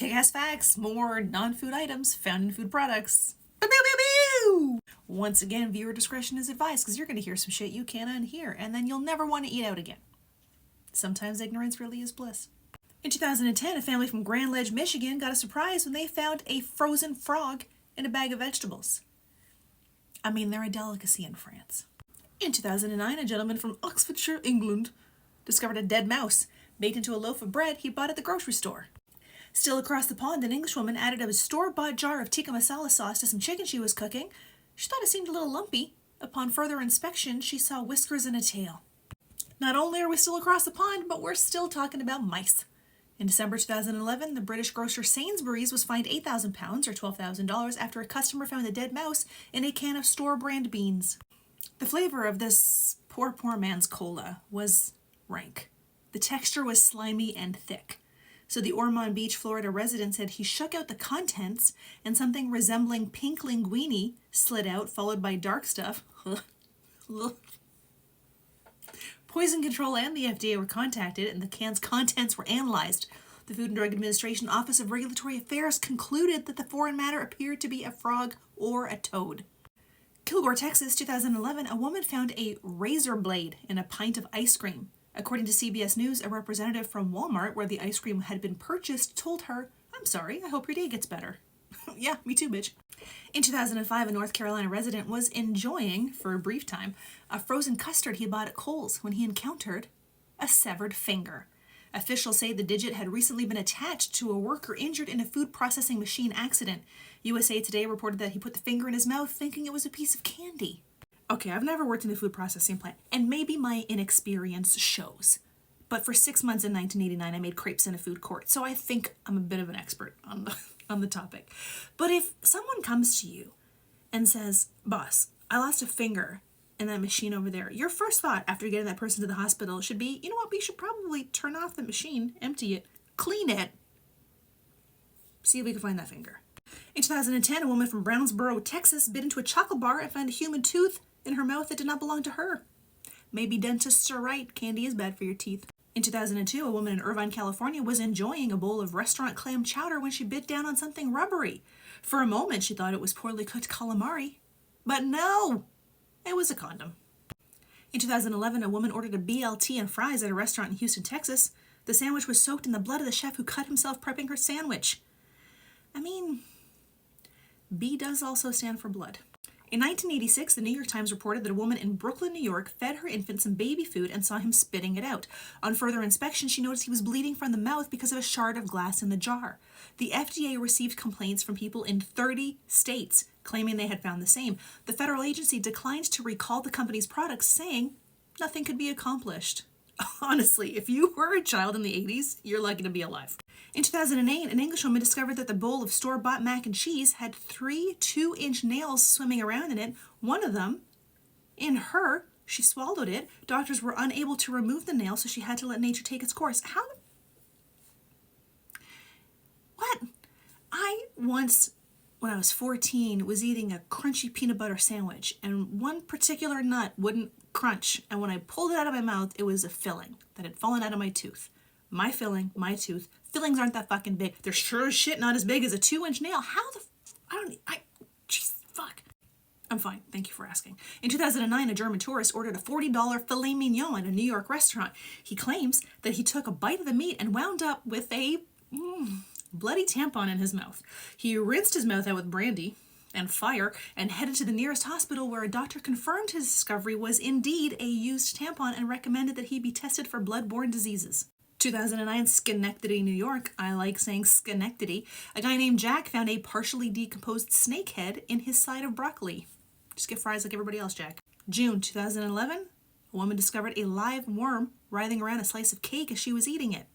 Kick-ass facts, more non-food items found in food products. Pew, pew, pew, pew! Once again, viewer discretion is advised because you're going to hear some shit you can't unhear, and then you'll never want to eat out again. Sometimes ignorance really is bliss. In 2010, a family from Grand Ledge, Michigan got a surprise when they found a frozen frog in a bag of vegetables. I mean, they're a delicacy in France. In 2009, a gentleman from Oxfordshire, England, discovered a dead mouse baked into a loaf of bread he bought at the grocery store. Still across the pond, an Englishwoman added a store-bought jar of tikka masala sauce to some chicken she was cooking. She thought it seemed a little lumpy. Upon further inspection, she saw whiskers and a tail. Not only are we still across the pond, but we're still talking about mice. In December 2011, the British grocer Sainsbury's was fined £8,000 or $12,000 after a customer found a dead mouse in a can of store-brand beans. The flavor of this poor man's cola was rank. The texture was slimy and thick. So the Ormond Beach, Florida resident said he shook out the contents and something resembling pink linguine slid out, followed by dark stuff. Poison Control and the FDA were contacted and the can's contents were analyzed. The Food and Drug Administration Office of Regulatory Affairs concluded that the foreign matter appeared to be a frog or a toad. Kilgore, Texas, 2011, a woman found a razor blade in a pint of ice cream. According to CBS News, a representative from Walmart, where the ice cream had been purchased, told her, "I'm sorry, I hope your day gets better." Yeah, me too, bitch. In 2005, a North Carolina resident was enjoying, for a brief time, a frozen custard he bought at Kohl's when he encountered a severed finger. Officials say the digit had recently been attached to a worker injured in a food processing machine accident. USA Today reported that he put the finger in his mouth thinking it was a piece of candy. Okay, I've never worked in a food processing plant, and maybe my inexperience shows. But for 6 months in 1989, I made crepes in a food court, so I think I'm a bit of an expert on the topic. But if someone comes to you and says, "Boss, I lost a finger in that machine over there," your first thought after getting that person to the hospital should be, you know what, we should probably turn off the machine, empty it, clean it, see if we can find that finger. In 2010, a woman from Brownsboro, Texas, bit into a chocolate bar and found a human tooth in her mouth that did not belong to her. Maybe dentists are right, candy is bad for your teeth. In 2002, a woman in Irvine, California was enjoying a bowl of restaurant clam chowder when she bit down on something rubbery. For a moment, she thought it was poorly cooked calamari. But no, it was a condom. In 2011, a woman ordered a BLT and fries at a restaurant in Houston, Texas. The sandwich was soaked in the blood of the chef who cut himself prepping her sandwich. I mean, B does also stand for blood. In 1986, the New York Times reported that a woman in Brooklyn, New York, fed her infant some baby food and saw him spitting it out. On further inspection, she noticed he was bleeding from the mouth because of a shard of glass in the jar. The FDA received complaints from people in 30 states claiming they had found the same. The federal agency declined to recall the company's products, saying nothing could be accomplished. Honestly, if you were a child in the 80s, you're lucky to be alive. In 2008, an Englishwoman discovered that the bowl of store-bought mac and cheese had 3 2-inch nails swimming around in it. One of them, in her, she swallowed it. Doctors were unable to remove the nail, so she had to let nature take its course. What? I once, when I was 14, was eating a crunchy peanut butter sandwich, and one particular nut wouldn't crunch, and when I pulled it out of my mouth, it was a filling that had fallen out of my tooth. My filling, my tooth. Fillings aren't that fucking big. They're sure as shit not as big as a 2-inch nail. Jeez, fuck. I'm fine, thank you for asking. In 2009, a German tourist ordered a $40 filet mignon at a New York restaurant. He claims that he took a bite of the meat and wound up with a bloody tampon in his mouth. He rinsed his mouth out with brandy and fire and headed to the nearest hospital where a doctor confirmed his discovery was indeed a used tampon and recommended that he be tested for blood-borne diseases. 2009, Schenectady, New York. I like saying Schenectady. A guy named Jack found a partially decomposed snake head in his side of broccoli. Just get fries like everybody else, Jack. June 2011, a woman discovered a live worm writhing around a slice of cake as she was eating it.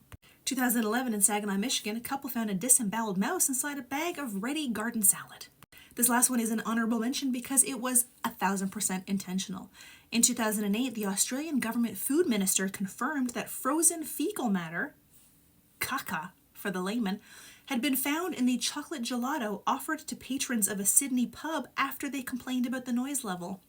2011, in Saginaw, Michigan, a couple found a disemboweled mouse inside a bag of ready garden salad. This last one is an honorable mention because it was 1,000% intentional. In 2008, the Australian government food minister confirmed that frozen fecal matter, caca for the layman, had been found in the chocolate gelato offered to patrons of a Sydney pub after they complained about the noise level.